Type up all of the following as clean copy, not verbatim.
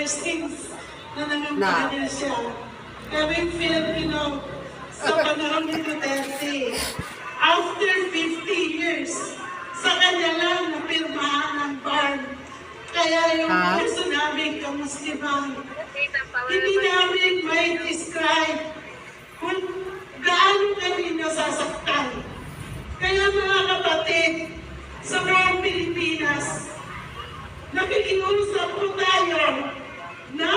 since na nangampanya siya. Kami Filipino sa panahon ni Duterte. After 50 years, sa kanya lang napirmahan ang ban. Kaya yung puso namin kamusliman, hindi namin may describe kung gaano kami nasasaktan. Kaya mga kapatid, sa buong Pilipinas, nakikiusap po tayo na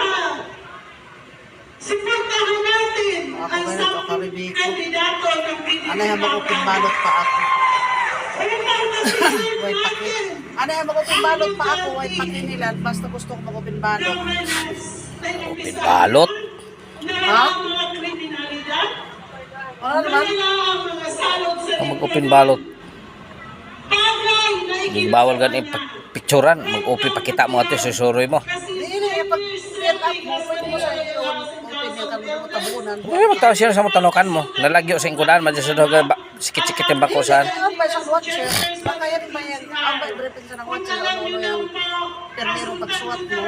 suportahan natin ang isang kandidato ng Pilipinas. Ano yung magpipinbalot pa ako? Ano yung magpipinbalot pa ako? Ay pakinilan. Basta gusto ko magpipinbalot. Magpipinbalot? Ha? Ano naman? Ang magpipinbalot. Hindi bawal ganun picturean. Mag-upi pakita mo ito, susuroy mo. Hindi, pag-fill up mo, pwede mo sa iyo. Open niya kami mo tabunan. Hindi mo tao siya sa mga tanukan mo. Nalagyo sa ingkudan, madyasadog sikit-sikit yung bako saan. Ano ba isang watcher? Baka yan ba yan? Ang ba briefing sa ng watcher? Ano yung permiro pagsuwat mo?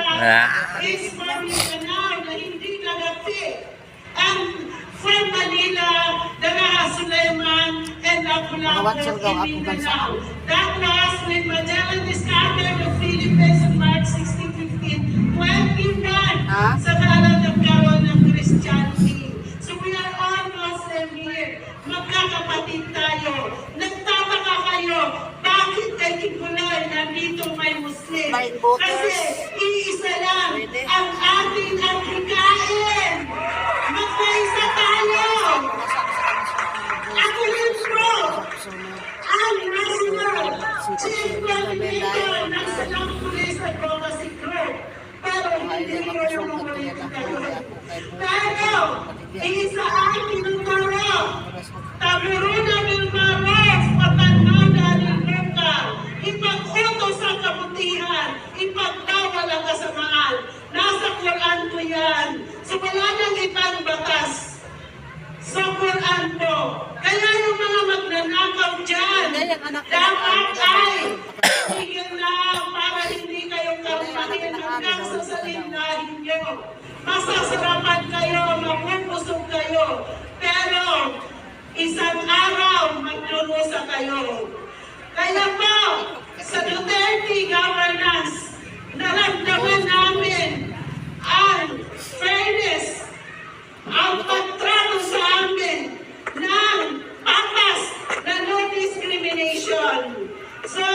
From Manila, Daraha Sulaiman, and Mga watcher daw ako bansa. That was when Magellan discovered the Philippines on March 16, 15, 21 sa kalan ng kawan ng Christianity. So we are all Muslim here. Magkakapatid tayo. Nagtataka kayo, bakit kay Kikulay nandito may Muslim? Kasi iisa lang ang ating Afrikain. Magkaisa tayo. Ako rin po. Ang national chief coordinator ng Sanang Police Advocacy Group. Pero hindi ko yung mga politikayo. Pero, isa ang tinuturo. Taburuna ng Maros, Patananda ng Luka. Ipag-utos ang kabutihan. Ipagdawal ang kasamaan. Nasa Quran ko yan. So wala nang ibang batas. Sa Quran po. Kaya yung mga magnanakaw dyan, dapat ay tigil na para hindi kayo karumahin hanggang sa salindahin nyo. Masasarapan kayo, mapupusog kayo. Pero isang araw magdurusa kayo. Kaya po, sa Duterte governance, naramdaman namin ang fairness, ang pagtrato sa amin ng patas na no discrimination. So,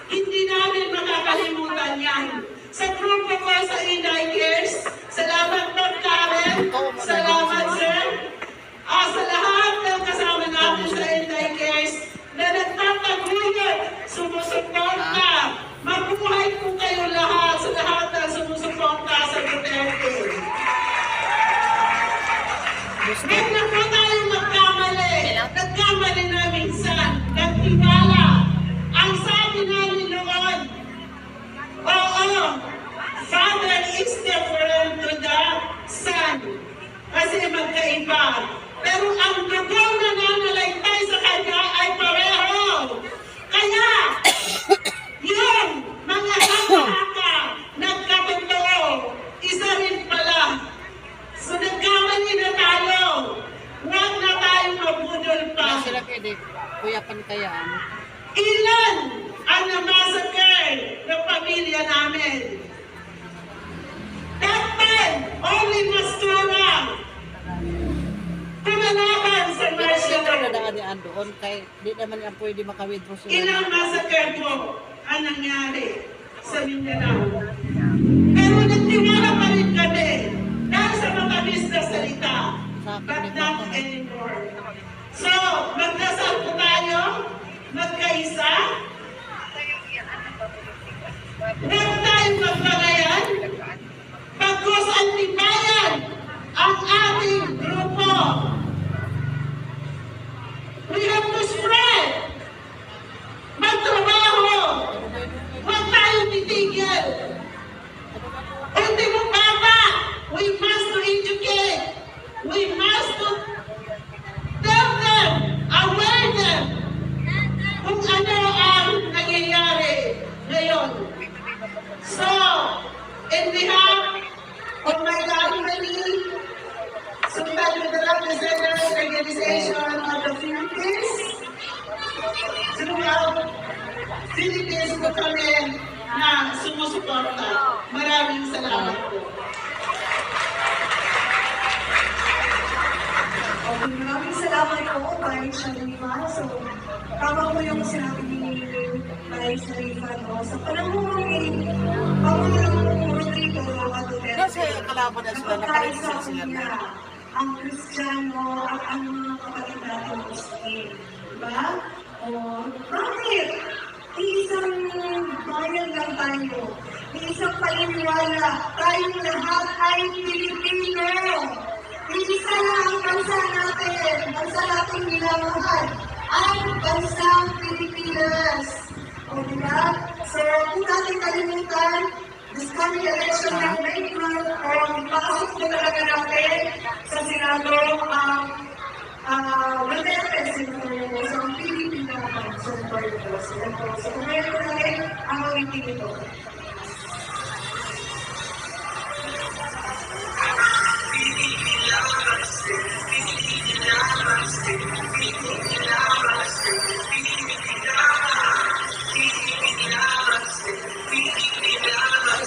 hindi namin makakalimutan yan. Sa grupo ko sa Inday Cares, salamat po Karen, salamat sir. Sa lahat ng kasama natin sa Inday Cares na nagtataguyod, sumusuporta. Mabuhay po kayo lahat sa lahat ng sumusuporta sa Duterte. Huwag na po tayong magkamali. Nagkamali na minsan. Nagtiwala. Ang sabi namin noon, oo, Father is different to the Son. Kasi magkaiba. Pero ang dugong na nananalaytay sa kanya ay pareho. Kaya, yung mga haka-haka nagkatotoo, isa rin pala. So nagkamali na tayo. Huwag na tayong mabudol pa. Sila pwede, kuyapan kayaan. Ilan ang namasakay ng pamilya namin? Dapat, only Mastura. Kumalaban sa martial law. Nadaan niya doon kay di naman yan pwede makawithdraw sila. Ilang massacre po ang nangyari sa Mindanao. Pero nagtiwala pa rin kami dahil sa matamis na salita. But not anymore. So, magdasal po tayo, magkaisa. Huwag tayong magpagayan. Pagkos antibayan ang ating grupo. We have to spread. Magtrabaho. Huwag tayong titigil. Ultimo papa, we must educate. We must tell them, aware them kung ano ang nangyayari ngayon. So, in behalf Association of the Philippines. Throughout Philippines po kami na sumusuporta. Maraming salamat po. Okay, maraming salamat po, Bay Sharifa. So, tama po yung sinabi ni Bay Sharifa, no? Sa panahon ni Pangulong Rodrigo Duterte, Kasi kalaban na sila, nakaregister sila na. ang Kristiyano at ang mga kapatid natin Muslim. Diba? O, bakit? Isang bayan lang tayo. Isang paniniwala. Tayong lahat ay Pilipino. Isa lang ang bansa natin. Bansa natin minamahal. Ang bansang Pilipinas. O, diba? So, kung natin kalimutan, this coming election ng April, pasok na talaga natin sa Senado ang Duterte Senador sa Pilipina sa Pilipinas. So, kumain ko natin ang mga ito.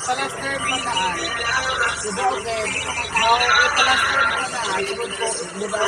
Palas term pa naan. Diba okay? Palas term pa naan. Sigod po, diba?